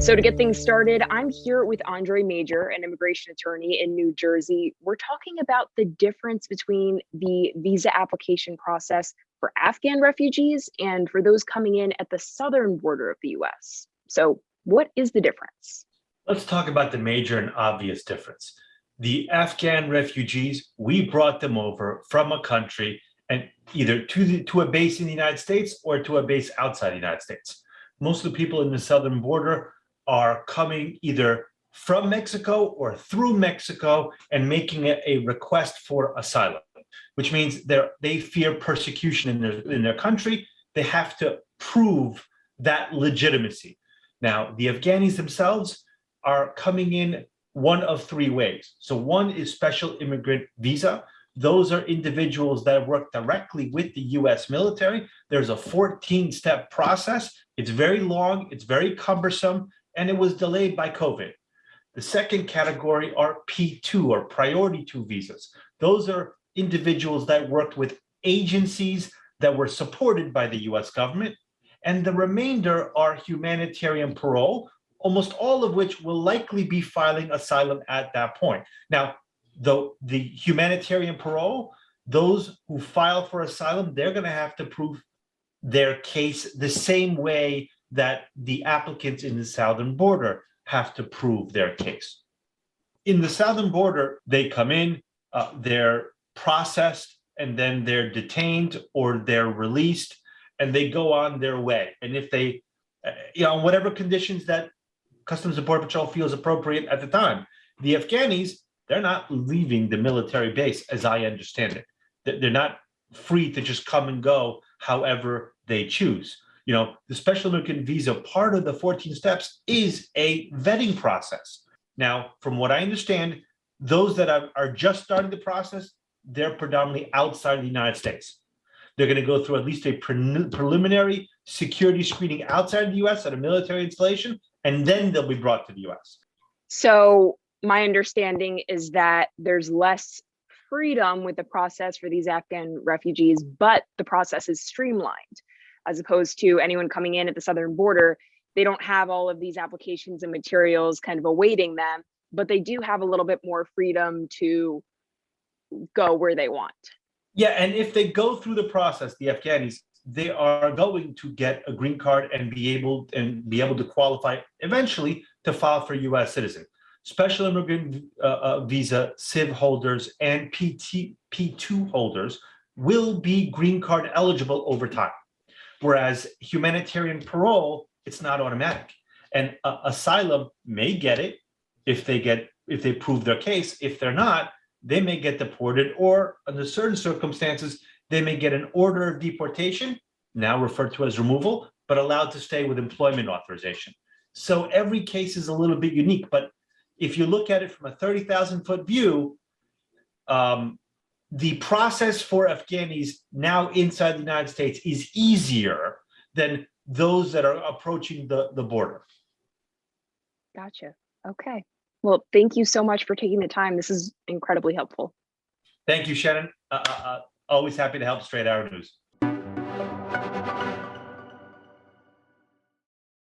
So, to get things started, I'm here with Andre Major, an immigration attorney in New Jersey. We're talking about the difference between the visa application process for Afghan refugees and for those coming in at the southern border of the US. So, what is the difference? Let's talk about the major and obvious difference. The Afghan refugees, we brought them over from a country and either to a base in the United States or to a base outside the United States. Most of the people in the southern border are coming either from Mexico or through Mexico and making a request for asylum, which means they fear persecution in their country. They have to prove that legitimacy. Now, the Afghanis themselves are coming in one of three ways. So one is Special Immigrant Visa. Those are individuals that work directly with the U.S. military. There's a 14-step process. It's very long, it's very cumbersome, and it was delayed by COVID. The second category are P2 or Priority 2 visas. Those are individuals that worked with agencies that were supported by the US government. And the remainder are humanitarian parole, almost all of which will likely be filing asylum at that point. Now, the humanitarian parole, those who file for asylum, they're going to have to prove their case the same way that the applicants in the southern border have to prove their case. In the southern border, they come in, they're processed, and then they're detained or they're released, and they go on their way. And if they, whatever conditions that Customs and Border Patrol feels appropriate at the time, the Afghanis, they're not leaving the military base, as I understand it. They're not free to just come and go however they choose. The Special Immigrant Visa, part of the 14 steps is a vetting process. Now, from what I understand, those that are just starting the process, they're predominantly outside of the United States. They're going to go through at least a preliminary security screening outside of the US at a military installation, and then they'll be brought to the US. So, my understanding is that there's less freedom with the process for these Afghan refugees, but the process is streamlined. As opposed to anyone coming in at the southern border, they don't have all of these applications and materials kind of awaiting them, but they do have a little bit more freedom to go where they want. Yeah, and if they go through the process, the Afghanis, they are going to get a green card and be able to qualify eventually to file for U.S. citizen. Special Immigrant Visa, CIV holders, and P2 holders will be green card eligible over time. Whereas humanitarian parole, it's not automatic. And asylum may get it if they prove their case. If they're not, they may get deported, or under certain circumstances, they may get an order of deportation, now referred to as removal, but allowed to stay with employment authorization. So every case is a little bit unique. But if you look at it from a 30,000-foot view, the process for Afghanis now inside the United States is easier than those that are approaching the border. Gotcha. Okay. Well, thank you so much for taking the time. This is incredibly helpful. Thank you, Shannon. Always happy to help Straight Arrow News.